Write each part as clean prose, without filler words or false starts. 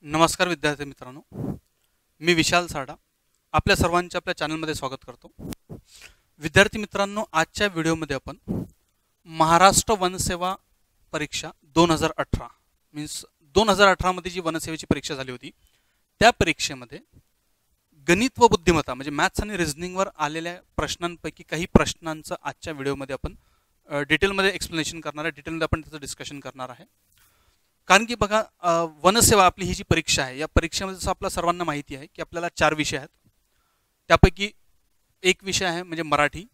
नमस्कार विद्यार्थी मित्रांनो, मी विशाल साडा आपल्या सर्वांचे आपल्या चॅनलमध्ये स्वागत करतो. विद्यार्थी मित्रांनो, आजच्या व्हिडिओमध्ये आपण महाराष्ट्र वनसेवा परीक्षा 2018 मीन्स 2018 मध्ये जी वनसेवेची परीक्षा झाली होती त्या परीक्षेमध्ये गणित व बुद्धिमत्ता म्हणजे मॅथ्स आणि रिझनिंगवर आलेल्या प्रश्नांपैकी काही प्रश्नांचं आजच्या व्हिडिओमध्ये आपण डिटेलमध्ये एक्सप्लेनेशन करणार आहे. डिटेलमध्ये आपण त्याचं डिस्कशन करणार आहे. कारण की बघा, वनसेवा आपली ही जी परीक्षा आहे या परीक्षेमध्ये जसं आपल्या सर्वांना माहिती आहे की आपल्याला 4 विषय आहेत. त्यापैकी एक विषय आहे म्हणजे मराठी,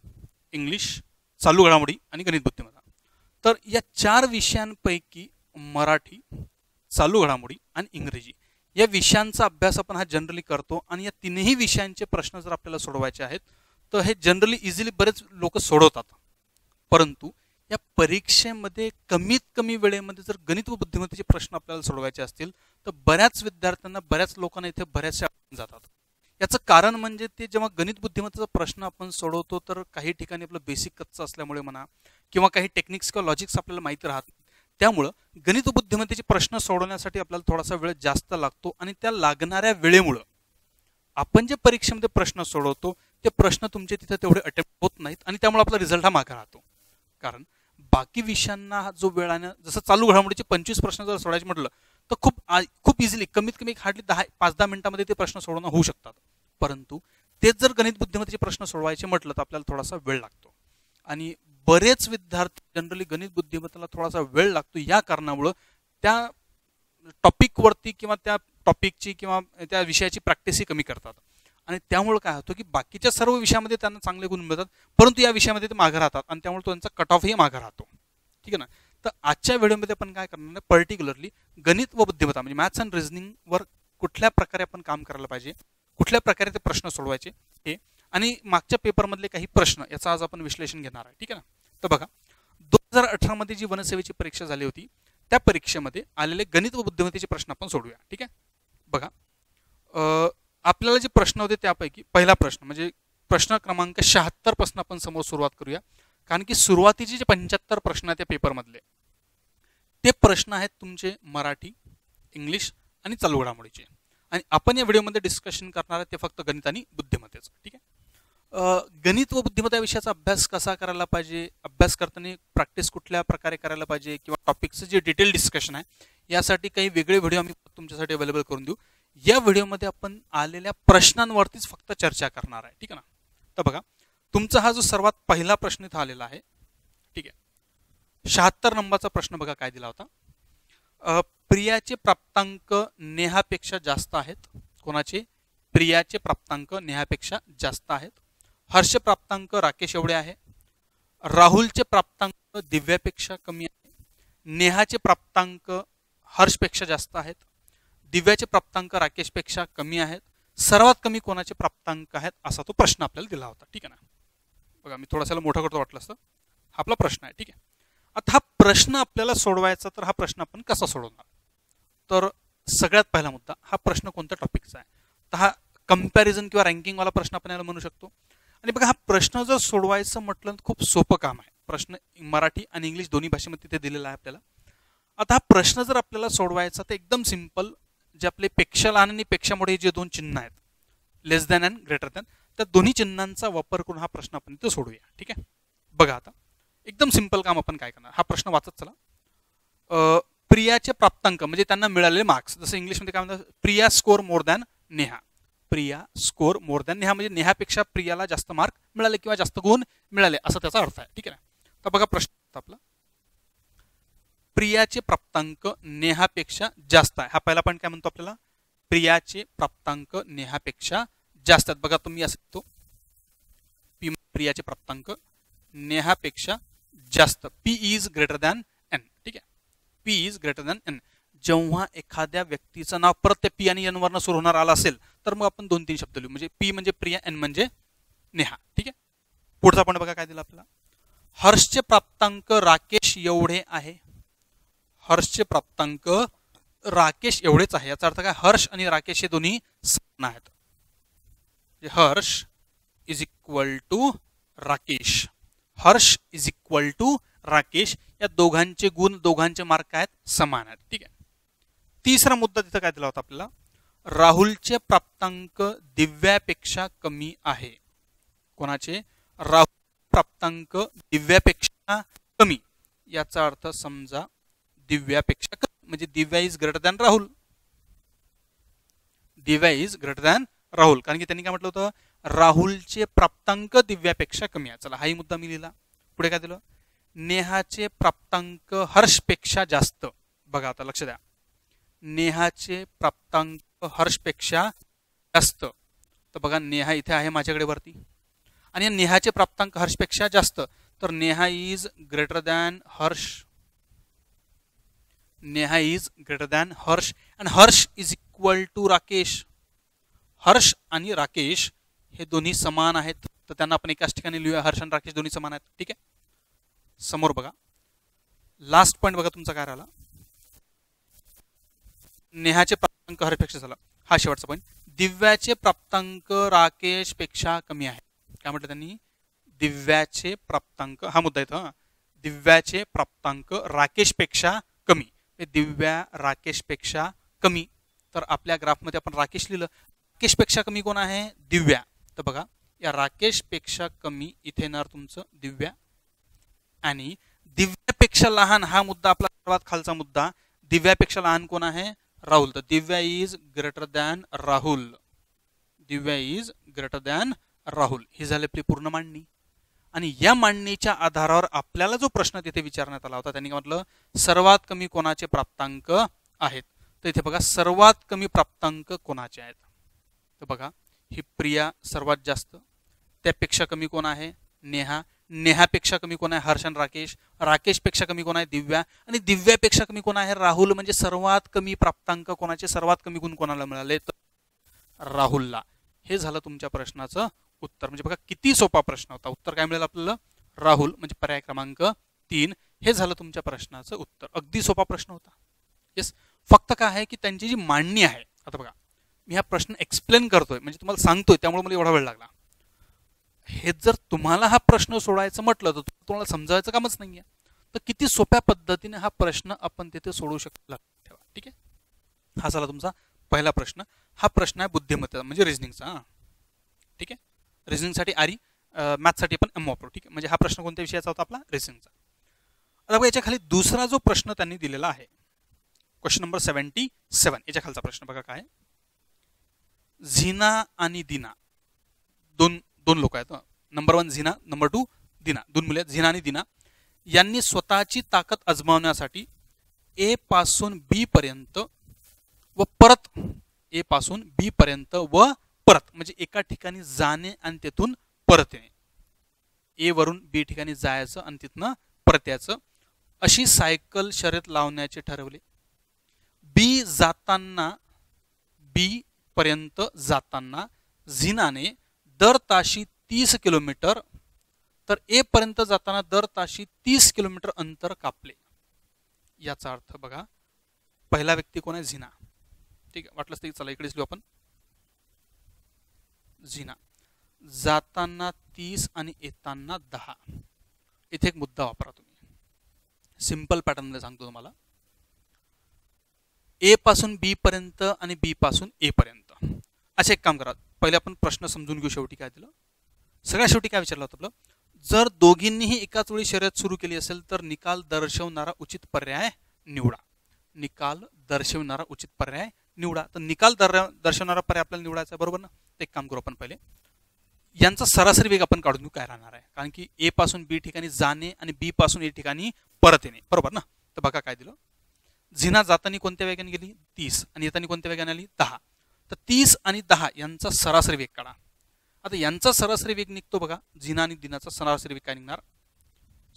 इंग्लिश, चालू घडामोडी आणि गणित बुद्धिमत्ता. तर या 4 विषयांपैकी मराठी, चालू घडामोडी आणि इंग्रजी या विषयांचा अभ्यास आपण हा जनरली करतो आणि या तिन्ही विषयांचे प्रश्न जर आपल्याला सोडवायचे आहेत तर हे जनरली इझिली बरेच लोक सोडवतात. परंतु या परीक्षेमध्ये कमीत कमी वेळेमध्ये जर गणित व बुद्धिमत्तेचे प्रश्न आपल्याला सोडवायचे असतील तर बऱ्याच विद्यार्थ्यांना बऱ्याच लोकांना इथे बऱ्याचशा अडचणी जातात. याचं कारण म्हणजे ते जेव्हा गणित बुद्धिमत्तेचा प्रश्न आपण सोडवतो तर काही ठिकाणी आपलं बेसिक कच्चं असल्यामुळे म्हणा किंवा काही टेक्निक्स किंवा लॉजिक्स आपल्याला माहिती राहत नाही. त्यामुळं गणित व बुद्धिमत्तेचे प्रश्न सोडवण्यासाठी आपल्याला थोडासा वेळ जास्त लागतो आणि त्या लागणाऱ्या वेळेमुळं आपण जे परीक्षेमध्ये प्रश्न सोडवतो ते प्रश्न तुमचे तिथे तेवढे अटेम्प्ट होत नाहीत आणि त्यामुळे आपला रिझल्ट हा मागे राहतो. कारण बाकी विषयांना जो वेळानं जसं चालू घडामोडीचे 25 प्रश्न जर सोडायचे म्हटलं तर खूप इझिली कमीत कमी हार्डली 5-10 मिनिटांमध्ये ते प्रश्न सोडवणं होऊ शकतात. परंतु तेच जर गणित बुद्धिमत्तेचे प्रश्न सोडवायचे म्हटलं तर आपल्याला थोडासा वेळ लागतो आणि बरेच विद्यार्थी जनरली गणित बुद्धिमत्तेला थोडासा वेळ लागतो. या कारणामुळं त्या टॉपिकवरती किंवा त्या टॉपिकची किंवा त्या विषयाची प्रॅक्टिसही कमी करतात आणि त्यामुळे काय होतं की बाकीच्या सर्व विषयामध्ये त्यांना चांगले गुण मिळतात परंतु या विषयामध्ये ते मागे राहतात आणि त्यामुळे त्यांचा कट ऑफही मागे राहतो. ठीक आहे ना. तर आजच्या व्हिडिओमध्ये आपण काय करणार आहे, पर्टिक्युलरली गणित व बुद्धिमत्ता म्हणजे मॅथ्स अँड रिझनिंगवर कुठल्या प्रकारे आपण काम करायला पाहिजे, कुठल्या प्रकारे ते प्रश्न सोडवायचे हे आणि मागच्या पेपरमधले काही प्रश्न याचं आज आपण विश्लेषण घेणार आहे. ठीक आहे ना. तर बघा, 2018 मध्ये जी वनसेवेची परीक्षा झाली होती त्या परीक्षेमध्ये आलेले गणित व बुद्धिमत्तेचे प्रश्न आपण सोडूया. ठीक आहे. बघा, आपल्याला जे प्रश्न होते त्यापैकी पहिला प्रश्न म्हणजे प्रश्न क्रमांक 76 पासून आपण समोर सुरुवात करूया. कारण की सुरुवातीचे जे 75 प्रश्न आहेत त्या पेपरमधले ते प्रश्न आहेत तुमचे मराठी, इंग्लिश आणि चालू घडामोडीचे आणि आपण या व्हिडिओमध्ये डिस्कशन करणार आहे ते फक्त गणित आणि बुद्धिमत्तेचं. ठीक आहे. गणित व बुद्धिमत्ता विषयाचा अभ्यास कसा करायला पाहिजे, अभ्यास करताना प्रॅक्टिस कुठल्या प्रकारे करायला पाहिजे किंवा टॉपिकचं जे डिटेल डिस्कशन आहे यासाठी काही वेगळे व्हिडिओ आम्ही तुमच्यासाठी अवेलेबल करून देऊ. या व्हिडिओमध्ये आपण आलेल्या प्रश्नांवरतीच फक्त चर्चा करणार आहे. ठीक आहे ना. तर बघा, तुमचा हा जो सर्वात पहिला प्रश्न इथं आलेला आहे, ठीक आहे, 76 नंबरचा प्रश्न बघा काय दिला होता. प्रियाचे प्राप्तांक नेहापेक्षा जास्त आहेत. कोणाचे? प्रियाचे प्राप्तांक नेहापेक्षा जास्त आहेत. हर्ष प्राप्तांक राकेश एवढे आहे. राहुलचे प्राप्तांक दिव्यापेक्षा कमी आहे. नेहाचे प्राप्तांक हर्षपेक्षा जास्त आहेत. दिव्याचे प्राप्तांक राकेशपेक्षा कमी आहेत. सर्वात कमी कोणाचे प्राप्तांक आहेत असा तो प्रश्न आपल्याला दिला होता. ठीक आहे ना. बघा, मी थोडासा मोठा करतो वाटलं असतं. हा आपला प्रश्न आहे. ठीक आहे. आता हा प्रश्न आपल्याला सोडवायचा तर हा प्रश्न आपण कसा सोडवणार? तर सगळ्यात पहिला मुद्दा, हा प्रश्न कोणत्या टॉपिकचा आहे तर हा कंपॅरिझन किंवा रँकिंगवाला प्रश्न आपण याला म्हणू शकतो. आणि बघा, हा प्रश्न जर सोडवायचं म्हटलं तर खूप सोपं काम आहे. प्रश्न मराठी आणि इंग्लिश दोन्ही भाषेमध्ये तिथे दिलेला आहे आपल्याला. आता हा प्रश्न जर आपल्याला सोडवायचा तर एकदम सिंपल, जे आपले पेक्षा लहान आणि पेक्षा मोठे जे दोन चिन्ह आहेत, लेस दॅन अँड ग्रेटर दॅन, त्या दोन्ही चिन्हांचा वापर करून हा प्रश्न आपण इथे सोडूया. ठीक आहे. बघा, आता एकदम सिंपल काम आपण काय करणार, हा प्रश्न वाचत चला. प्रियाचे प्राप्तांक म्हणजे त्यांना मिळालेले मार्क्स, जसं इंग्लिशमध्ये काय म्हणतात, Priya score more than Neha. Priya score more than Neha म्हणजे नेहापेक्षा प्रियाला जास्त मार्क मिळाले किंवा जास्त गुण मिळाले असा त्याचा अर्थ आहे. ठीक आहे ना. तर बघा, प्रश्न आपला प्रियाचे प्राप्तांक नेहापेक्षा जास्त आहे. हा पहिला पॉईंट काय म्हणतो आपल्याला, प्रियाचे प्राप्तांक नेहापेक्षा जास्त आहेत. बघा, तुम्ही असं तो प्रियाचे प्राप्तांक नेहापेक्षा जास्त, P is greater than N. ठीक आहे. P is greater than N. जेव्हा एखाद्या व्यक्तीचं नाव परत त्या पी आणि एन वरनं सुरू होणार आलं असेल तर मग आपण 2-3 शब्द लिहू, म्हणजे पी म्हणजे प्रिया, एन म्हणजे नेहा. ठीक आहे. पुढचा पॉईंट बघा काय दिला आपल्याला, हर्षचे प्राप्तांक राकेश एवढे आहे. हर्षचे प्राप्तांक राकेश एवढेच आहे. याचा अर्थ काय, हर्ष आणि राकेश हे दोन्ही समान आहेत. Harsh is equal to Rakesh. Harsh is equal to Rakesh या दोघांचे गुण, दोघांचे मार्क आहेत समान आहेत. ठीक आहे. तिसरा मुद्दा तिथं काय दिला होता आपल्याला, राहुलचे प्राप्तांक दिव्यापेक्षा कमी आहे. कोणाचे? राहुल प्राप्तांक दिव्यापेक्षा कमी. याचा अर्थ समजा दिव्यापेक्षा कमी म्हणजे Divya is greater than Rahul. Divya is greater than Rahul, कारण की त्यांनी काय म्हटलं होतं, राहुलचे प्राप्तांक दिव्यापेक्षा कमी आहे. चला हाही मुद्दा मी लिहिला. पुढे काय दिलं, नेहाचे प्राप्तांक हर्षपेक्षा जास्त. बघा आता लक्ष द्या, नेहाचे प्राप्तांक हर्षपेक्षा जास्त. तर बघा नेहा इथे आहे माझ्याकडे वरती, आणि नेहाचे प्राप्तांक हर्षपेक्षा जास्त, तर Neha is greater than Harsh. Neha is greater than Harsh and Harsh is equal to Rakesh. Harsh आणि राकेश हे दोन्ही समान आहेत, तर त्यांना आपण एकाच ठिकाणी लिहूया. हर्ष आणि राकेश दोन्ही समान आहेत. ठीक आहे, समोर बघा लास्ट पॉईंट बघा तुमचा काय राहिला, नेहाचे प्राप्तांक हर्षपेक्षा झाला. हा शेवटचा पॉईंट, दिव्याचे प्राप्तांक राकेश पेक्षा कमी आहे. काय म्हटलं त्यांनी, दिव्याचे प्राप्तांक, हा मुद्दा येतो, दिव्याचे प्राप्तांक राकेश पेक्षा कमी. दिव्या राकेश पेक्षा कमी, तर आपल्या ग्राफमध्ये आपण राकेश लिहिलं. राकेश पेक्षा कमी कोण आहे? दिव्या. तर बघा या राकेश पेक्षा कमी इथे येणार तुमचं दिव्या, आणि दिव्यापेक्षा लहान हा मुद्दा आपला सर्वात खालचा मुद्दा, दिव्यापेक्षा लहान कोण आहे? राहुल. तर Divya is greater than Rahul. Divya is greater than Rahul. ही झाली आपली पूर्ण मांडणी. आणि या मांडणीच्या आधारावर आपल्याला जो प्रश्न तिथे विचारण्यात आला होता, त्यांनी म्हटलं सर्वात कमी कोणाचे प्राप्तांक आहेत. तर इथे बघा सर्वात कमी प्राप्तांक कोणाचे आहेत. तर बघा ही प्रिया सर्वात जास्त, त्यापेक्षा कमी कोण आहे? नेहा. नेहापेक्षा कमी कोण आहे? हर्ष आणि राकेश. राकेशपेक्षा कमी कोण आहे? दिव्या. आणि दिव्यापेक्षा कमी कोण आहे? राहुल. म्हणजे सर्वात कमी प्राप्तांक कोणाचे, सर्वात कमी गुण कोणाला मिळाले? तर राहुलला. हे झालं तुमच्या प्रश्नाचं उत्तर. म्हणजे बघा किती सोपा प्रश्न होता. उत्तर काय मिळेल आपल्याला? राहुल, म्हणजे पर्याय क्रमांक 3. हे झालं तुमच्या प्रश्नाचं उत्तर. अगदी सोपा प्रश्न होता. येस, फक्त काय आहे की त्यांची जी मांडणी आहे, आता बघा मी हा प्रश्न एक्सप्लेन करतोय म्हणजे तुम्हाला सांगतोय, त्यामुळे मला एवढा वेळ लागला. हे जर तुम्हाला हा प्रश्न सोडवायचं म्हटलं तर तुम्हाला समजायचं कामच नाहीये. तर किती सोप्या पद्धतीने हा प्रश्न आपण तिथे सोडवू शकतो ठेवा. ठीक आहे, हा झाला तुमचा पहिला प्रश्न. हा प्रश्न आहे बुद्धिमत्ता म्हणजे रिझनिंगचा. ठीक आहे, रिझनिंगसाठी आरी, मॅथसाठी पण एम वापरू. ठीक आहे, म्हणजे हा प्रश्न कोणत्या विषयाचा होता? आपला रिझनिंगचा. आता बघा याच्या खाली दुसरा जो प्रश्न त्यांनी दिलेला आहे, क्वेश्चन नंबर 77, याच्या खालचा प्रश्न बघा काय. झीना आणि दिना दोन लोक आहेत. नंबर 1 झीना, नंबर 2 दिना. दोन मुले आहेत, झीना आणि दिना. यांनी स्वतःची ताकद आजमावण्यासाठी ए पासून बी पर्यंत व परत, ए पासून बी पर्यंत व परत, म्हणजे एका ठिकाणी जाणे आणि तेथून परत येणे. ए वरून बी ठिकाणी जायचं आणि तिथनं परत यायचं, अशी सायकल शर्यत लावण्याचे ठरवले. बी पर्यंत जाताना झीनाने दर ताशी 30 किलोमीटर, तर ए पर्यंत जाताना दर ताशी 30 किलोमीटर अंतर कापले. याचा अर्थ बघा, पहिला व्यक्ती कोण आहे? झीना. ठीक आहे, वाटलंच ते चला इकडेच लिहू आपण. झीना जाताना 30 आणि येताना 10. इथे एक मुद्दा वापरा तुम्ही, सिंपल पॅटर्न मध्ये सांगतो तुम्हाला. ए पासून बी पर्यंत आणि बी पासून ए पर्यंत. असे एक काम करा, पहिले आपण प्रश्न समजून घेऊ. शेवटी काय दिलं, सगळ्या शेवटी काय विचारलं होतं आपलं, जर दोघींनीही एकाच वेळी शर्यत सुरू केली असेल तर निकाल दर्शवणारा उचित पर्याय निवडा. निकाल दर्शवणारा उचित पर्याय निवडा. तर निकाल दर्शवणारा पर्याय आपल्याला निवडायचा, बरोबर ना. तर एक काम करू आपण, पहिले यांचा सरासरी वेग आपण काढून घेऊ काय राहणार आहे, कारण की ए पासून बी ठिकाणी जाणे आणि बी पासून ए ठिकाणी परत येणे, बरोबर ना. तर बघा काय दिलं, झीना जाताना कोणत्या वेगाने गेली? 30, आणि येताना कोणत्या वेगाने आली? 10. तर 30 आणि 10 यांचा सरासरी वेग काढा. आता यांचा सरासरी वेग निघतो बघा, झीना आणि दिनाचा सरासरी वेग काय निघणार?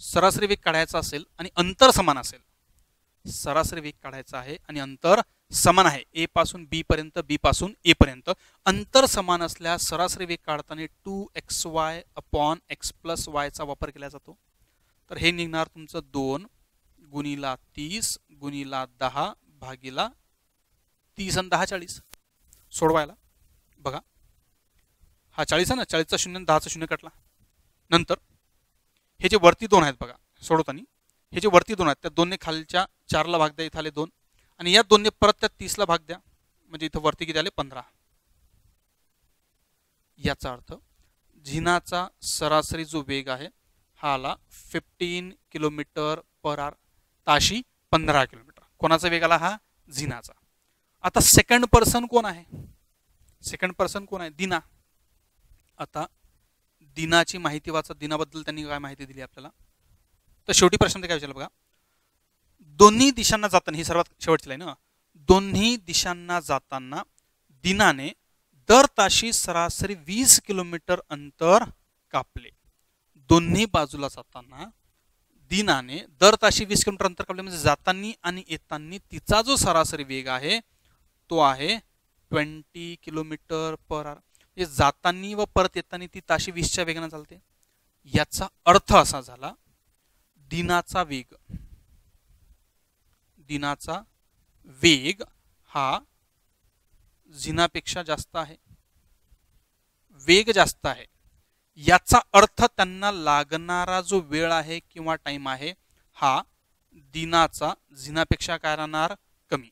सरासरी वेग काढायचा असेल आणि अंतर समान असेल, सरासरी वेग काढायचा आहे आणि अंतर समान आहे, ए पासून बी पर्यंत, बी पासून ए पर्यंत अंतर समान असल्यास सरासरी वेग काढताना 2xy upon x plus y चा वापर केला जातो. तर हे निघणार तुमचं 2 गुणिला 30 गुणिला 10 भागिला 30 आणि 10 40. सोडवायला बघा, हा 40 आहे ना, 40चा 0 आणि 10चा 0 कटला. नंतर हे जे वरती 2 आहेत बघा, सोडवताना हे जे वरती 2 आहेत त्या 2ने खालच्या 4ला भाग द्या, इथे आले 2, आणि या दोन्ही परत त्या 30ला भाग द्या, म्हणजे इथं वरती किती आले 15. याचा अर्थ झिनाचा सरासरी जो वेग आहे हा आला 15 किलोमीटर पर आवर, ताशी 15 किलोमीटर. कोणाचा वेग आला? हा झिनाचा. आता सेकंड पर्सन कोण आहे? सेकंड पर्सन कोण आहे? दिना. आता दिनाची माहिती वाचा. दिनाबद्दल त्यांनी काय माहिती दिली आपल्याला? तर शेवटी प्रश्नामध्ये काय विचारलं बघा, दोन्ही दिशांना जाताना, ही सर्वात शेवटची लाईन, दोन्ही दिशांना जाताना दिनाने दर ताशी सरासरी 20 किलोमीटर अंतर कापले. दोन्ही बाजूला जाताना दिनाने दर ताशी 20 किलोमीटर अंतर कापले, म्हणजे जाताना आणि येताना तिचा जो सरासरी वेग आहे तो आहे 20 किलोमीटर पर आवर. म्हणजे जाताना व परत येताना ती ताशी 20च्या वेगाने चालते. याचा अर्थ असा झाला, दिनाचा वेग हा झिनापेक्षा जास्त आहे. वेग जास्त आहे याचा अर्थ त्यांना लागणारा जो वेळ आहे किंवा टाइम आहे हा दिनाचा झिनापेक्षा काय राहणार? कमी.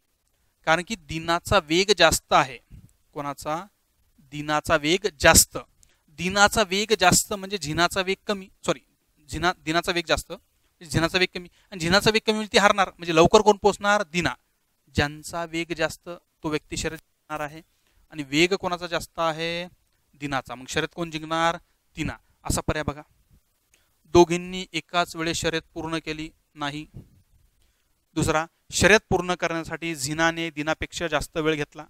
कारण की दिनाचा वेग जास्त आहे. कोणाचा? दिनाचा वेग जास्त. दिनाचा वेग जास्त म्हणजे झिनाचा वेग कमी. सॉरी, दिनाचा वेग जास्त, झिनाचा वेग कमी, आणि झिनाचा वेग कमी म्हणजे ती हारणार. म्हणजे लवकर कोण पोहोचणार? दिना. ज्यांचा वेग जास्त तो व्यक्ती शर्यत जिंकणार आहे, आणि वेग कोणाचा जास्त आहे? दिनाचा. मग शर्यत कोण जिंकणार? दिना. असा पर्याय बघा. दोघींनी एकाच वेळेस शर्यत पूर्ण केली नाही. दुसरा, शर्यत पूर्ण करण्यासाठी झिनाने दिनापेक्षा जास्त वेळ घेतला.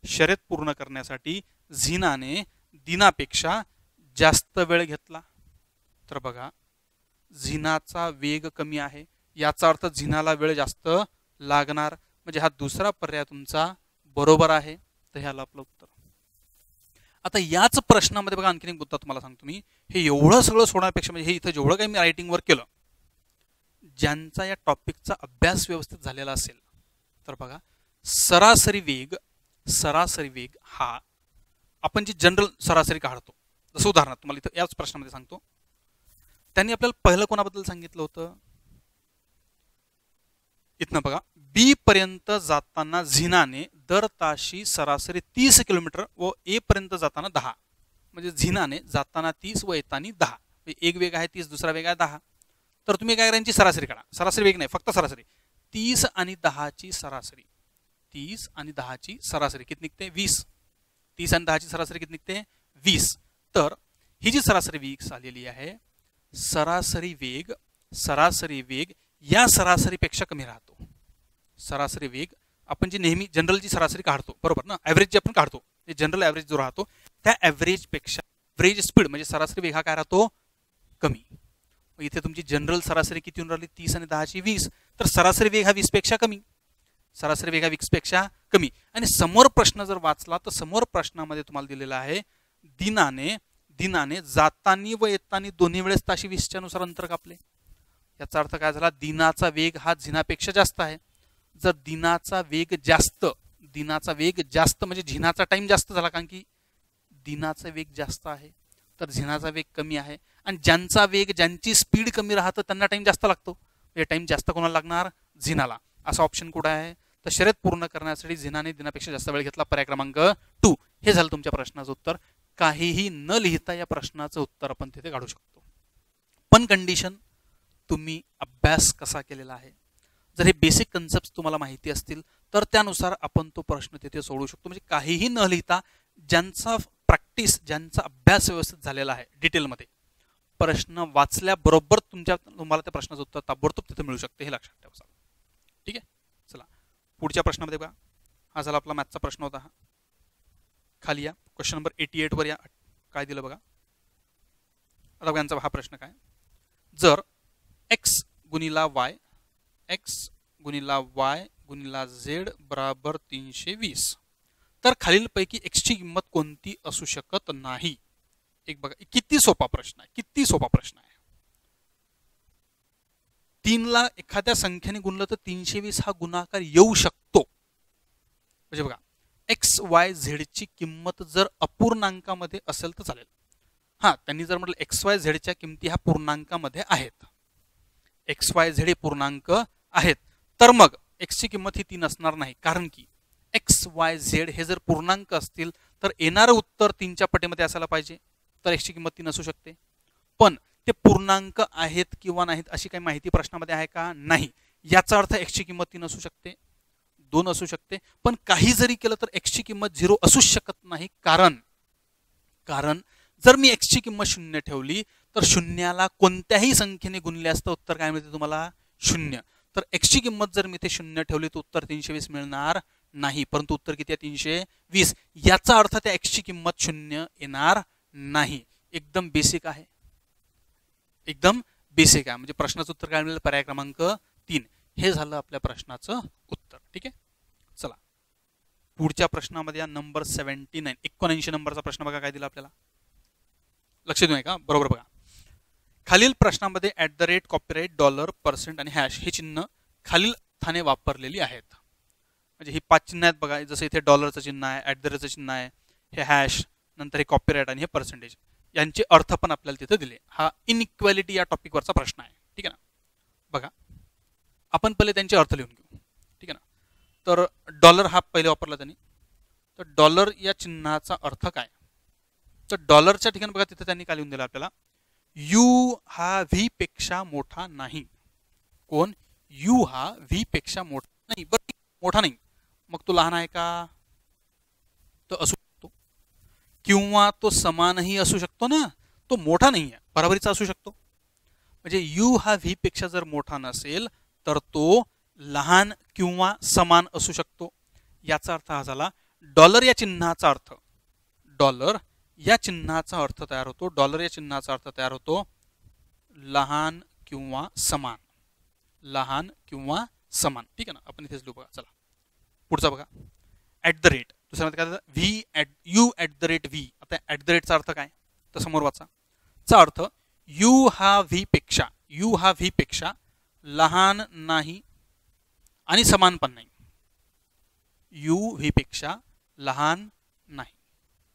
शर्यत पूर्ण करण्यासाठी झिनाने दिनापेक्षा जास्त वेळ घेतला. तर बघा, झिनाचा वेग कमी आहे याचा अर्थ झिनाला वेळ जास्त लागणार, म्हणजे हा दुसरा पर्याय तुमचा बरोबर आहे. तर ह्याला आपलं उत्तर. आता याच प्रश्नामध्ये बघा आणखीन एक मुद्दा तुम्हाला सांगतो मी. हे एवढं सगळं सोडण्यापेक्षा, म्हणजे हे इथं जेवढं काही मी रायटिंगवर केलं, ज्यांचा या टॉपिकचा अभ्यास व्यवस्थित झालेला असेल तर बघा, सरासरी वेग हा आपण जी जनरल सरासरी काढतो. जसं उदाहरणार्थ तुम्हाला इथं याच प्रश्नामध्ये सांगतो. त्यांनी आपल्याला पहिलं कोणाबद्दल सांगितलं होतं? इथनं बघा, बी पर्यंत जाताना झिनाने दर ताशी सरासरी 30 किलोमीटर व ए पर्यंत जाताना 10. म्हणजे झिनाने जाताना 30 व येताना 10. एक वेग आहे 30, दुसरा वेग आहे 10. तर तुम्ही काय करायची? सरासरी काढा. सरासरी वेग नाही, फक्त सरासरी. 30 आणि 10ची सरासरी, 30 आणि 10ची सरासरी किती निघते? 20. 30 आणि 10ची सरासरी किती निघते? 20. तर ही जी सरासरी वेग आलेली आहे, सरासरी वेग या सरासरीपेक्षा कमी राहतो. सरासरी वेग आपण जी नेहमी जनरलची सरासरी काढतो, बरोबर ना, ॲव्हरेज जे आपण काढतो, जनरल ॲव्हरेज जो राहतो त्या ॲव्हरेजपेक्षा ॲव्हरेज स्पीड म्हणजे सरासरी वेग हा काय राहतो? कमी. मग इथे तुमची जनरल सरासरी किती होऊन राहिली? 30 आणि 10ची 20. तर सरासरी वेग हा 20 पेक्षा कमी. सरासरी वेग हा 20 पेक्षा कमी. आणि समोर प्रश्न जर वाचला तर समोर प्रश्नामध्ये तुम्हाला दिलेला आहे, दिनाने जातानी व येतानी दोन्ही वेळेस ताशी 20च्या नुसार अंतर कापले. याचा अर्थ काय झाला? दिनाचा वेग हा झिनापेक्षा जास्त आहे. जर दिनाचा वेग जास्त म्हणजे झिनाचा टाइम जास्त झाला, कारण की दिनाचा वेग जास्त आहे तर झिनाचा वेग कमी आहे. आणि ज्यांची स्पीड कमी राहतं त्यांना टाइम जास्त लागतो. हे टाइम जास्त कोणाला लागणार? झिनाला. असा ऑप्शन कुठे आहे? तर शर्यत पूर्ण करण्यासाठी झिनाने दिनापेक्षा जास्त वेळ घेतला. पर्याय क्रमांक 2. हे झालं तुमच्या प्रश्नाचं उत्तर. काहीही न लिहिता या प्रश्नाचं उत्तर आपण तिथे काढू शकतो. पण कंडिशन, तुम्ही अभ्यास कसा केलेला आहे. जर हे बेसिक कन्सेप्ट तुम्हाला माहिती असतील तर त्यानुसार आपण तो प्रश्न तिथे सोडवू शकतो. म्हणजे काहीही न लिहिता ज्यांचा अभ्यास व्यवस्थित झालेला आहे, डिटेलमध्ये प्रश्न वाचल्याबरोबर तुम्हाला त्या प्रश्नाचं उत्तर ताबडतोब तिथे मिळू शकते. हे लक्षात ठेवा. ठीक आहे, चला पुढच्या प्रश्नामध्ये बघा. हा झाला आपला मॅथचा प्रश्न होता. हा खाली या क्वेश्चन नंबर 88 वर या. काय दिलं बघा. आता बघा यांचा हा प्रश्न काय. जर x गुणिला y गुणिला z बराबर 320 तर खालीलपैकी x ची किंमत कोणती असू शकत नाही. एक बघा, किती सोपा प्रश्न आहे. 3 ला एखाद्या संख्येने गुणलं तर 320 हा गुणाकार येऊ शकतो. म्हणजे बघा, एक्स वाय झेड ची किंमत जर अपूर्णांकामध्ये असेल तर चालेल. हा, त्यांनी जर म्हटलं एक्स वाय झेडच्या किमती ह्या पूर्णांकामध्ये आहेत, एक्स वाय झेड हे पूर्णांक आहेत, तर मग एक्सची किंमत ही 3 असणार नाही, कारण की एक्स वाय झेड हे जर पूर्णांक असतील तर येणारं उत्तर 3च्या पटीमध्ये असायला पाहिजे, तर एक्सची किंमत 3 असू शकते. पण ते पूर्णांक आहेत किंवा नाहीत अशी काही माहिती प्रश्नामध्ये आहे का? नाही. याचा अर्थ एक्सची किंमत 3 असू शकते, 2 असू शकते, पण काही जरी केलं तर एक्सची किंमत 0 असूच शकत नाही. कारण जर मी एक्सची किंमत 0 ठेवली तर शून्याला कोणत्याही संख्येने गुणले असतं उत्तर काय मिळते तुम्हाला? 0. तर एक्सची किंमत जर मी ते 0 ठेवली तर उत्तर 320 मिळणार नाही, परंतु उत्तर किती आहे? 320. याचा अर्थ त्या एक्सची किंमत 0 येणार नाही. एकदम बेसिक आहे, एकदम बेसिक आहे. म्हणजे प्रश्नाचं उत्तर काय मिळेल? पर्याय क्रमांक 3. हे झालं आपल्या प्रश्नाचं उत्तर. ठीक आहे, चला पुढच्या प्रश्नामध्ये नंबर 79 79 नंबरचा प्रश्न बघा काय दिला आपल्याला. लक्ष देऊ का? बरोबर बघा. खालील प्रश्नामध्ये @ कॉपीराइट डॉलर % आणि हॅश हे चिन्ह खालील स्थाने वापरलेली आहेत. म्हणजे ही 5 चिन्ह आहेत बघा. जसं इथे डॉलरचं चिन्ह आहे, @ चिन्ह आहे, हे हॅश, नंतर हे कॉपीराइट आणि हे पर्सेंटेज, यांचे अर्थ पण आपल्याला तिथे दिले. हा इनइक्वॅलिटी या टॉपिकवरचा प्रश्न आहे. ठीक आहे ना. बघा आपण पहिले त्यांचे अर्थ लिहून घेऊ. ठीक आहे ना. तर डॉलर हा पहिले वापरला त्यांनी. तर डॉलर या चिन्हाचा अर्थ काय? तर डॉलरच्या ठिकाणी बघा तिथे त्यांनी काय लिहून दिलं आपल्याला? यू हा व्ही पेक्षा मोठा नाही. कोण? यू हा व्ही पेक्षा मोठा नाही. बरं मोठा नाही, मग तो लहान आहे का? तो असू शकतो, किंवा तो समानही असू शकतो ना. तो मोठा नाही आहे, बरोबरीचा असू शकतो. म्हणजे यू हा व्ही पेक्षा जर मोठा नसेल तर तो लहान किंवा समान असू शकतो. याचा अर्थ हा झाला डॉलर या चिन्हाचा अर्थ. डॉलर या चिन्हाचा अर्थ तयार होतो. डॉलर या चिन्हाचा अर्थ तयार होतो लहान किंवा समान. लहान किंवा समान. ठीक आहे ना. आपण इथेच लिहू बघा. चला पुढचा बघा. @ दुसऱ्यामध्ये काय व्ही यू @v. आता @चा अर्थ काय? तर समोर वाचा. चा अर्थ यू हा व्ही पेक्षा लहान नाही आणि समान पण नाही. यू व्ही पेक्षा लहान नाही,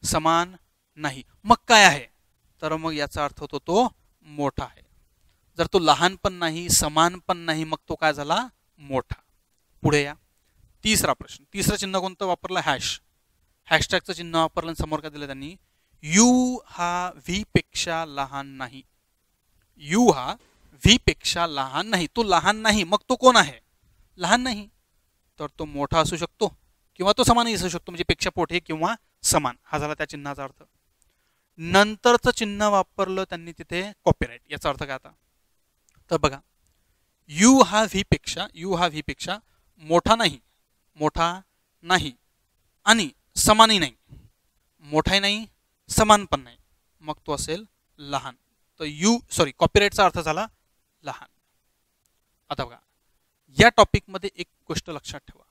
समान नाही. मग काय आहे? तर मग याचा अर्थ होतो तो मोठा आहे. जर तो लहान पण नाही, समान पण नाही, मग तो काय झाला? मोठा. पुढे या. तिसरा प्रश्न. तिसरं चिन्ह कोणतं वापरलं? हॅश. हॅशटॅगचं चिन्ह वापरलं. समोर काय दिलं त्यांनी? यू हा व्ही पेक्षा लहान नाही. यू हा व्ही पेक्षा लहान नाही. तो लहान नाही, मग तो कोण आहे? लहान नाही, तर तो मोठा असू शकतो किंवा तो समानही असू शकतो. म्हणजे पेक्षा मोठे किंवा समान, हा झाला त्या चिन्हाचा अर्थ. नंतरचं चिन्ह वापरलं त्यांनी तिथे कॉपीराइट. याचा अर्थ काय आता? तर बघा यू हा व्ही पेक्षा मोठा नाही आणि समानही नाही. मोठाही नाही, समान पण नाही, मग तो असेल लहान. तर कॉपीराइटचा अर्थ झाला लहान. आता बघा या टॉपिकमध्ये एक गोष्ट लक्षात ठेवा.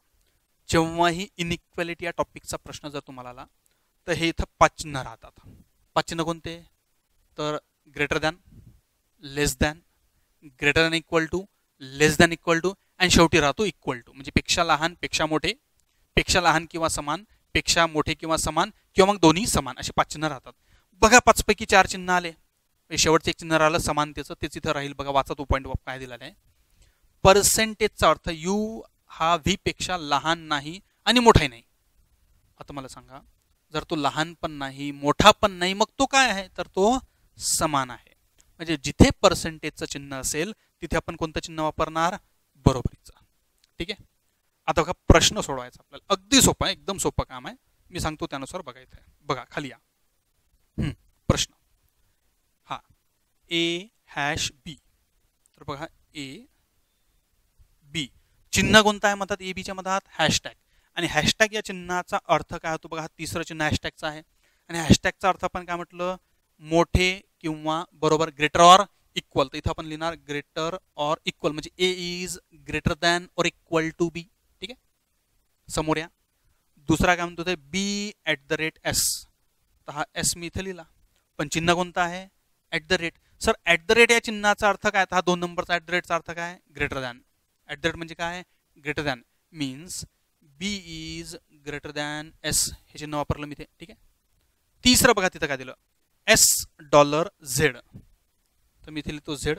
जेव्हाही इनइक्वॅलिटी या टॉपिकचा प्रश्न जर तुम्हाला आला तर हे इथं 5 चिन्ह राहतात. 5 चिन्ह कोणते? तर greater than, less than, greater than equal to, less than equal to, आणि शेवटी राहतो इक्वल टू. म्हणजे पेक्षा लहान, पेक्षा मोठे, पेक्षा लहान किंवा समान, पेक्षा मोठे किंवा समान, किंवा मग दोन्ही समान, असे 5 चिन्ह राहतात. बघा 5 पैकी 4 चिन्ह आले. शेवटचं एक चिन्ह राहिलं समानतेचं, तेच इथं राहील. बघा वाचा तो पॉईंट काय दिलेला आहे. पर्सेंटेजचा अर्थ यू हा व्ही पेक्षा लहान नाही आणि मोठाही नाही. आता मला सांगा, जर तो लहान पण नाही, मोठा पण नाही, मग तो काय आहे? तर तो समान आहे. म्हणजे जिथे पर्सेंटेजचं चिन्ह असेल तिथे आपण कोणतं चिन्ह वापरणार? बरोबरीचं. ठीक आहे. आता बघा प्रश्न सोडवायचा आपल्याला. अगदी सोपं आहे, एकदम सोपं काम आहे. मी सांगतो त्यानुसार बघायचं आहे. बघा खाली या. प्रश्न हा A-B. तर बघा A-B चिन्ह कोणतं आहे म्हणतात? A-Bच्या मधात हॅशटॅग. आणि हॅशटॅग या चिन्हाचा अर्थ काय होतो? बघा तिसरं चिन्ह हॅशटॅगचं आहे. आणि हॅशटॅगचा अर्थ आपण काय म्हटलं? मोठे किंवा बरोबर, ग्रेटर ऑर इक्वल. तर इथं आपण लिहिणार ग्रेटर ऑर इक्वल. म्हणजे A is greater than or equal to B. ठीक आहे. समोर या. दुसरा काय म्हणतो ते B@S. तर हा S मी इथे लिहिला, पण चिन्ह कोणतं आहे? @ सर @ या चिन्हाचा अर्थ काय? हा 2 नंबरचा @चा अर्थ काय? Greater than. @ म्हणजे काय? Greater than. Means B is greater than S. हे चिन्ह वापरलं मी इथे. ठीक आहे. तिसरं बघा तिथं काय दिलं? $Z. तर मी इथे लिहितो Z.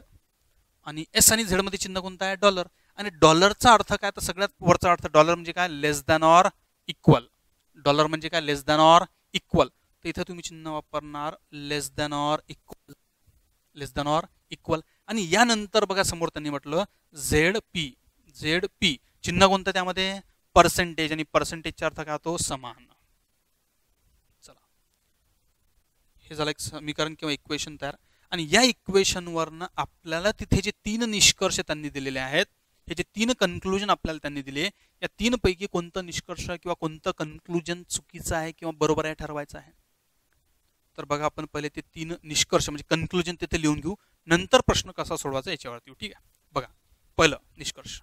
आणि S आणि Z मध्ये चिन्ह कोणतं आहे? डॉलर. आणि डॉलरचा अर्थ काय, तर सगळ्यात वरचा अर्थ डॉलर म्हणजे काय, लेस दॅन ऑर इक्वल. डॉलर म्हणजे काय, लेस दॅन ऑर इक्वल. तर इथं तुम्ही चिन्ह वापरणार less than or equal, less than or equal. आणि यानंतर बघा समोर त्यांनी म्हटलं झेड पी. झेड पी चिन्ह कोणतं त्यामध्ये, पर्सेंटेज, आणि पर्सेंटेजचा अर्थ काय होतो, समान. चला, हे झालं एक समीकरण किंवा इक्वेशन तयार. आणि या इक्वेशनवरनं आपल्याला तिथे जे 3 निष्कर्ष त्यांनी दिलेले आहेत, हे जे 3 कन्क्लुजन आपल्याला त्यांनी दिले, या 3 पैकी कोणतं निष्कर्ष किंवा कोणतं कन्क्लुजन चुकीचं आहे किंवा बरोबर आहे ठरवायचं आहे. तर बघा आपण पहिले ते 3 निष्कर्ष म्हणजे कन्क्लुजन तिथे लिहून घेऊ, नंतर प्रश्न कसा सोडवायचा याच्यावरती येऊ. ठीक आहे, बघा पहिलं निष्कर्ष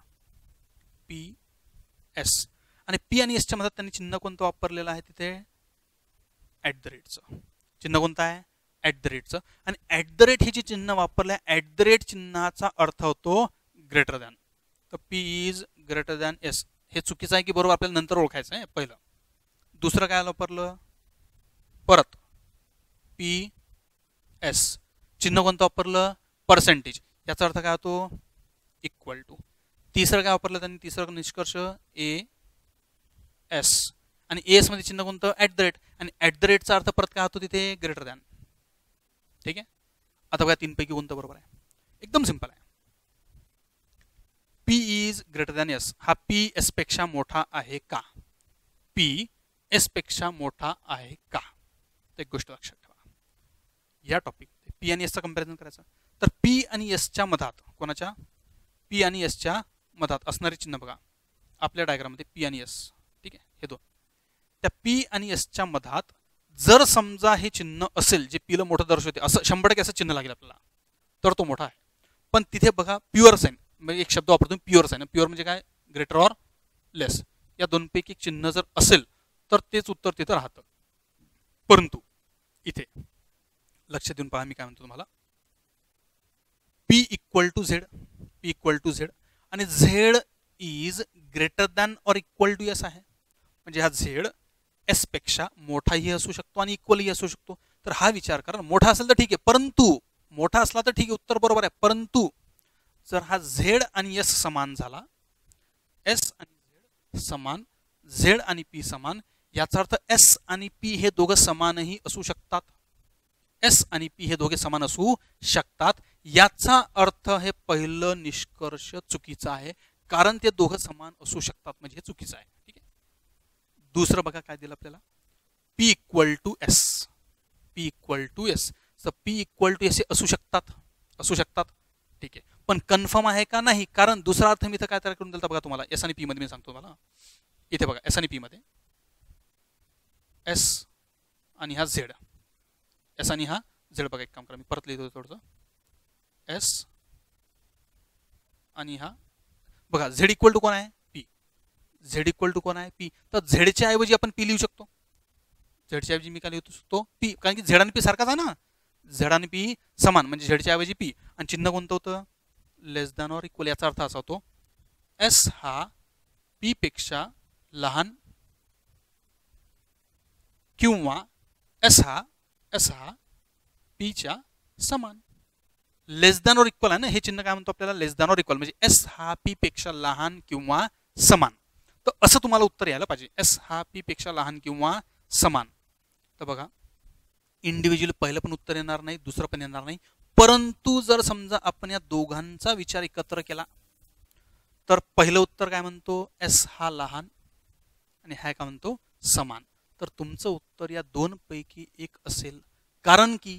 पी एस. आणि पी आणि एसच्या मध्ये त्यांनी चिन्ह कोणतं वापरलेलं आहे तिथे, ॲट द रेटचं चिन्ह कोणतं आहे, ॲट द रेटचं. आणि ॲट द रेट हे जे चिन्ह वापरलं आहे, ॲट द रेट चिन्हाचा अर्थ होतो ग्रेटर दॅन. तर P is greater than S. हे चुकीचं आहे की बरोबर आपल्याला नंतर ओळखायचं आहे पहिलं. दुसरं काय वापरलं, परत पी एस चिन्ह कोणतं वापरलं, पर्सेंटेज, याचा अर्थ काय होतो, इक्वल टू. तिसरं काय वापरलं त्यांनी, तिसरं निष्कर्ष ए एस. आणि एस मध्ये चिन्ह कोणतं, ॲट द रेट. आणि ॲट द रेटचा अर्थ परत काय होतो तिथे, ग्रेटर दॅन. ठीक आहे, आता बघा 3 पैकी कोणतं बरोबर आहे, एकदम सिंपल आहे. P is greater than S, हा पी एस पेक्षा मोठा आहे का, पी एस पेक्षा मोठा आहे का. एक गोष्ट लक्षात ठेवा, या टॉपिक पी आणि एसचं कंपॅरिझन करायचं. तर पी आणि एसच्या मधात, कोणाच्या, पी आणि एसच्या मधात असणारे चिन्ह बघा आपल्या डायग्राममध्ये, पी आणि एस. ठीक आहे, हे दोन, त्या पी आणि एसच्या मधात जर समजा हे चिन्ह असेल जे पीला मोठं दर्शवते, असं 100% असं चिन्ह लागेल आपल्याला, तर तो मोठा आहे. पण तिथे बघा प्युअर साइन, म्हणजे एक शब्द वापरतो प्युअर साइन. प्युअर म्हणजे काय, ग्रेटर ऑर लेस, या दोनपैकी चिन्ह जर असेल तर तेच उत्तर तिथं राहतं. परंतु इथे लक्ष देऊन पहा, मी काय म्हणतो तुम्हाला, P equal to Z, P equal to Z, आणि Z is greater than or equal to S आहे. म्हणजे हा झेड एस पेक्षा मोठाही असू शकतो आणि इक्वलही असू शकतो. तर हा विचार करा, मोठा असेल तर ठीक आहे, परंतु मोठा असला तर ठीक आहे, उत्तर बरोबर आहे. परंतु जर हा झेड आणि एस समान झाला, एस आणि झेड समान, झेड आणि पी समान, याचा अर्थ एस आणि पी हे दोघं समानही असू शकतात. एस आणि पी हे दोघे समान असू शकतात, याचा अर्थ हे पहिलं निष्कर्ष चुकीचं आहे, कारण ते दोघं समान असू शकतात म्हणजे हे चुकीचं आहे. ठीक आहे, दुसरं बघा काय दिलं आपल्याला, P equal to S, P equal to S. तर पी इक्वल टू एस हे असू शकतात, असू शकतात, ठीक आहे, पण कन्फर्म आहे का नाही, कारण दुसरा अर्थ मी इथं काय तयार करून दिला बघा तुम्हाला, एस आणि पी मध्ये मी सांगतो तुम्हाला. इथे बघा एस आणि पी मध्ये, एस आणि हा झेड, एस आणि हा झेड. बघा एक काम करा, मी परत लिहितो थोडंसं, एस आणि हा बघा झेड इक्वल टू कोण आहे, पी. झेड इक्वल टू कोण आहे, पी. तर झेडच्या ऐवजी आपण पी लिहू शकतो, झेडच्या ऐवजी मी काय लिहू शकतो, पी, कारण की झेड आणि पी सारखाच आहे ना, झेड आणि पी समान, म्हणजे झेडच्या ऐवजी पी. आणि चिन्ह कोणतं होतं, लेस दॅन ऑर इक्वल. याचा अर्थ असा होतो, एस हा पी पेक्षा लहान किंवा एस हा पीच्या समान. लेस दॅन ऑर इक्वल आहे ना, हे चिन्ह काय म्हणतो आपल्याला, लेस दॅन ऑर इक्वल, म्हणजे एस हा पी पेक्षा लहान किंवा समान. तर असं तुम्हाला उत्तर यायला पाहिजे, एस हा पी पेक्षा लहान किंवा समान. तर बघा इंडिव्हिज्युअल पहिलं पण उत्तर येणार नाही, दुसरं पण येणार नाही. परंतु जर समजा आपण या दोघांचा विचार एकत्र केला तर पहिलं उत्तर काय म्हणतो, एस हा लहान, आणि हा काय म्हणतो समान. तर तुमचं उत्तर या दोन पैकी एक असेल, कारण की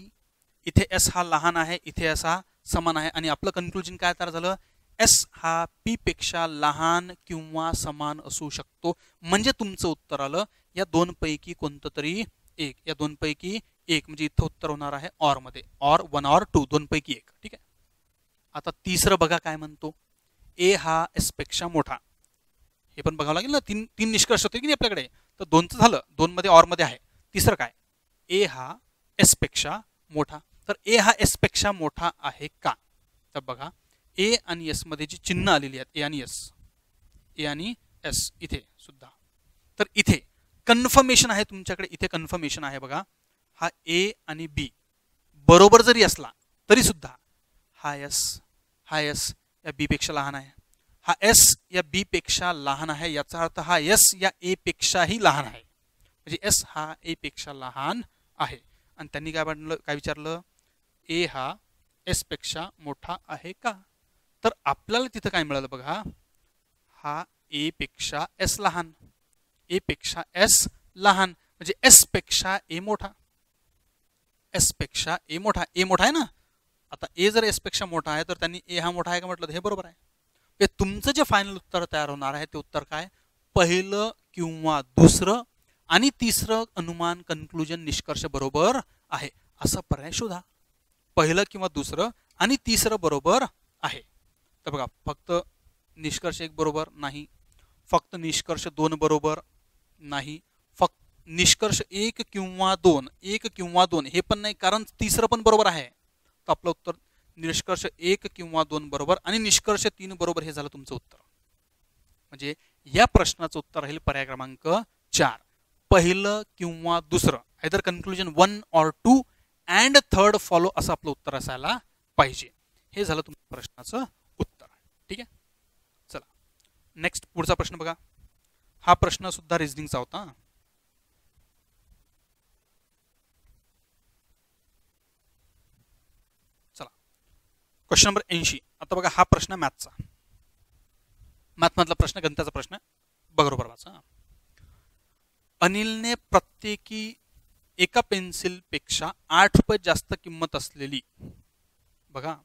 इथे एस हा लहान आहे, इथे एस हा समान आहे. आणि आपलं कन्क्लुजन काय तयार झालं, एस हा पी पेक्षा लहान किंवा समान असू शकतो. म्हणजे तुमचं उत्तर आलं या दोन पैकी कोणतं तरी एक, या दोन पैकी एक, म्हणजे इथं उत्तर होणार आहे ऑर मध्ये, ऑर 1 ऑर 2, दोन पैकी एक. ठीक आहे, आता तिसरं बघा काय म्हणतो, ए हा एस पेक्षा मोठा. हे पण बघावं लागेल ना, तीन निष्कर्ष होते की नाही आपल्याकडे, तर दोनचं झालं, दोन मध्ये ऑर मध्ये आहे. तिसरं काय, ए हा एस पेक्षा मोठा. तर ए हा एस पेक्षा मोठा आहे का, तर बघा ए आणि एस मध्ये जी चिन्ह आलेली आहेत, ए आणि एस, ए आणि एस इथे सुद्धा, तर इथे कन्फर्मेशन आहे तुमच्याकडे, इथे कन्फर्मेशन आहे बघा, हा ए आणि बी बरोबर जरी असला तरी सुद्धा हा एस या बी पेक्षा लहान आहे. हा एस या बी पेक्षा लहान आहे, याचा अर्थ हा एस या ए पेक्षाही लहान आहे, म्हणजे एस हा ए पेक्षा लहान आहे. आणि त्यांनी काय विचारलं, ए हा एस पेक्षा मोठा आहे का? तर आपल्याला तिथं काय मिळालं बघा, हा ए पेक्षा एस लहान, ए पेक्षा एस लहान म्हणजे एस पेक्षा ए मोठा, एस पेक्षा ए मोठा, ए मोठा आहे ना. आता ए जर एस पेक्षा मोठा आहे तर त्यांनी ए हा मोठा आहे का म्हटलं, हे बरोबर आहे. तुमचं जे फायनल उत्तर तयार होणार आहे ते उत्तर काय, पहिलं किंवा दुसरं आणि तिसरं अनुमान कन्क्लुजन निष्कर्ष बरोबर आहे असा पर्याय शोधा. पहिलं किंवा दुसरं आणि तिसरं बरोबर आहे. तर बघा, फक्त निष्कर्ष 1 बरोबर नाही, फक्त निष्कर्ष 2 बरोबर नाही, फक्त निष्कर्ष 1 किंवा 2 हे पण नाही, कारण तिसरं पण बरोबर आहे. तर आपलं उत्तर निष्कर्ष 1 किंवा 2 बरोबर आणि निष्कर्ष 3 बरोबर हे झालं तुमचं उत्तर. म्हणजे या प्रश्नाचं उत्तर राहील पर्याय क्रमांक 4, पहिलं किंवा दुसरं, either conclusion 1 or 2 and third follow असं आपलं उत्तर असायला पाहिजे. हे झालं तुमच्या प्रश्नाचं उत्तर. ठीक आहे, चला नेक्स्ट पुढचा प्रश्न बघा. हा प्रश्न सुद्धा रिझनिंगचा होता. चला क्वेश्चन नंबर 80. आता बघा, हा प्रश्न मॅथचा, मॅथमधला प्रश्न, गणिताचा प्रश्न बरोबर वाचा. अनिलने प्रत्येकी एका पेन्सिलपेक्षा 8 रुपये जास्त किंमत असलेली, बघा,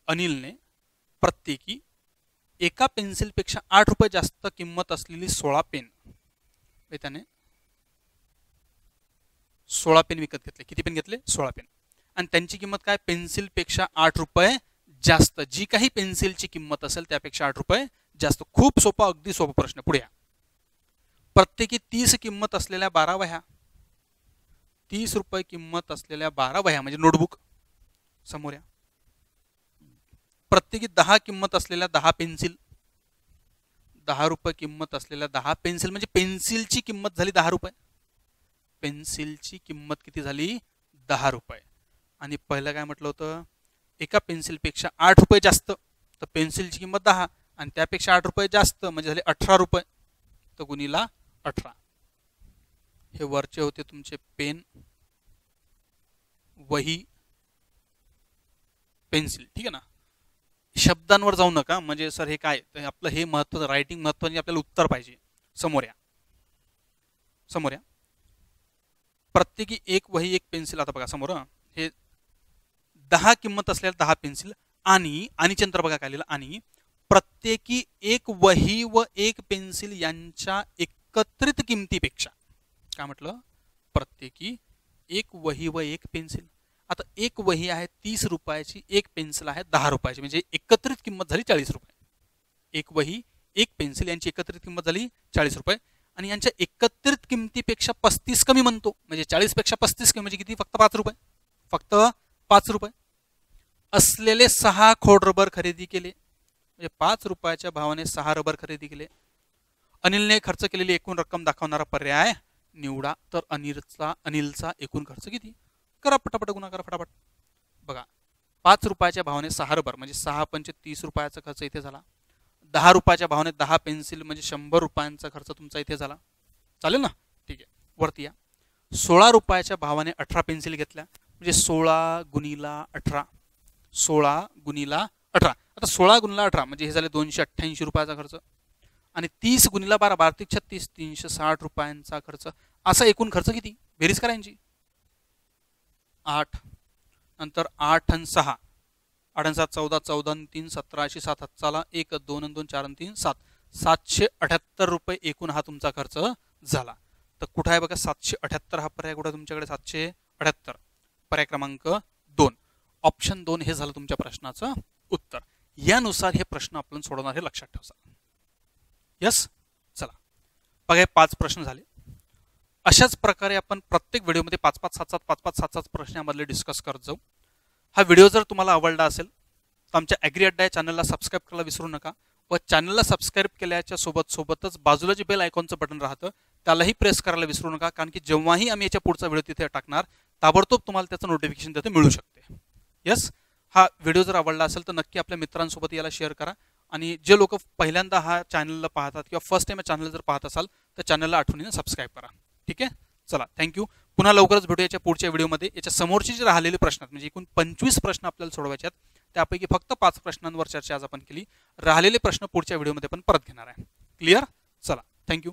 अनिलने प्रत्येकी एका पेन्सिलपेक्षा 8 रुपये जास्त किंमत असलेली 16 पेन, त्याने 16 पेन विकत घेतले. किती पेन घेतले? 16 पेन. आणि त्यांची किंमत काय, पेन्सिलपेक्षा 8 रुपये जास्त. जी काही पेन्सिलची किंमत असेल त्यापेक्षा 8 रुपये जास्त. खूप सोपा, अगदी सोपा प्रश्न. पुढे या. प्रत्येकी 30 किंमत असलेल्या 12 वह्या, 30 रुपये किंमत असलेल्या 12 वह्या म्हणजे नोटबुक समोर या. प्रत्येकी 10 किंमत असलेल्या 10 पेन्सिल, 10 रुपये किंमत असलेल्या 10 पेन्सिल म्हणजे पेन्सिलची किंमत झाली 10 रुपये. पेन्सिलची किंमत किती झाली? 10 रुपये. आणि पहिलं काय म्हटलं होतं, एका पेन्सिलपेक्षा 8 रुपये जास्त, तर पेन्सिलची किंमत 10 आणि त्यापेक्षा 8 रुपये जास्त म्हणजे झाले 18 रुपये. तर गुणीला 18. हे वरचे होते तुमचे पेन, वही, पेन्सिल. ठीक आहे ना, शब्दांवर जाऊ नका, म्हणजे सर हे काय, तर आपलं हे महत्त्वाचं, रायटिंग महत्त्वाचं, आपल्याला उत्तर पाहिजे. समोर या, समोर या. प्रत्येकी एक वही, एक पेन्सिल. आता बघा समोर, हे 10 किंमत असलेल्या 10 पेन्सिल आणि चंद्र बघा काय लिहिलं, आणि प्रत्येकी एक वही व एक पेन्सिल यांच्या एकत्रित किमतीपेक्षा, काय म्हटलं, प्रत्येकी एक वही व एक पेन्सिल. आता एक वही आहे 30 रुपयाची, एक पेन्सिल आहे 10 रुपयाची, म्हणजे एकत्रित किंमत झाली 40 रुपये. एक वही, एक पेन्सिल यांची एकत्रित किंमत झाली 40 रुपये. आणि यांच्या एकत्रित किमतीपेक्षा 35 कमी म्हणतो, म्हणजे 40 पेक्षा 35 कमी म्हणजे किती, फक्त 5 रुपये, फक्त 5 रुपये असलेले 6 खोड रबर खरेदी केले. म्हणजे 5 रुपयाच्या भावाने 6 रबर खरेदी केले. अनिलने खर्च केलेली एकूण रक्कम दाखवणारा पर्याय निवडा. तर अनिलचा एकूण खर्च किती? करा पटापट, गुणा करा फटाफट. बघा, 5 रुपयाच्या भावाने 6 रबर म्हणजे 6 पंचे 30 रुपयाचा खर्च इथे झाला. 10 रुपयाच्या भावाने 10 पेन्सिल म्हणजे 100 रुपयांचा खर्च तुमचा इथे झाला. चालेल ना? ठीक आहे, वरती या. 16 रुपयाच्या भावाने 18 पेन्सिल घेतल्या, म्हणजे 16 गुणीला 18, 16 गुणीला 18. आता 16 गुणीला 18 म्हणजे हे झाले 288 रुपयाचा खर्च. आणि 30 गुणीला 12, 12 ते 36, 360 रुपयांचा खर्च. असा एकूण खर्च किती? बेरीज करायची. 8 नंतर 8 आणि 6, 8 आणि 7 14, 14 आणि 3 17, 7 हातचाला 1 2 आणि 2 4 आणि 3 7, 778 रुपये एकूण हा तुमचा खर्च झाला. तर कुठं आहे बघा 778, हा पर्याय कुठं तुमच्याकडे 778, पर्याय क्रमांक 2, ऑप्शन 2 हे झालं तुमच्या प्रश्नाचं उत्तर. यानुसार हे प्रश्न आपण सोडवणार हे लक्षात ठेवा. यस, चला बघा, हे 5 प्रश्न झाले. अशाच प्रकारे आपण प्रत्येक व्हिडिओमध्ये 5-5, 7-7, 5-5, 7-7 प्रश्नांमधले डिस्कस करत जाऊ. हा व्हिडिओ जर तुम्हाला आवडला असेल तर आमच्या ॲग्री अड्डा या चॅनलला सबस्क्राईब करायला विसरू नका. व चॅनलला सबस्क्राईब केल्याच्या सोबतच बाजूला जे बेल आयकॉनचं बटन राहतं त्यालाही प्रेस करायला विसरू नका, कारण की जेव्हाही आम्ही याच्या पुढचा व्हिडिओ तिथे टाकणार ताबडतोब तुम्हाला त्याचं नोटिफिकेशन तिथे मिळू शकते. यस, हा व्हिडिओ जर आवडला असेल तर नक्की आपल्या मित्रांसोबत याला शेअर करा आणि जे लोक पहिल्यांदा हा चॅनलला पाहतात किंवा फर्स्ट टाइम या चॅनल जर पाहत असाल तर चॅनलला आठवणीने सबस्क्राईब करा. ठीक आहे, चला थँक्यू. पुन्हा लवकरच भेटू याच्या पुढच्या व्हिडिओमध्ये. याच्या समोरचे जे राहिलेले प्रश्न आहेत म्हणजे एकूण 25 प्रश्न आपल्याला सोडवायचे आहेत, त्यापैकी फक्त 5 प्रश्नांवर चर्चा आज आपण केली. राहिलेले प्रश्न पुढच्या व्हिडिओमध्ये पण परत घेणार आहे. क्लिअर? चला थँक्यू.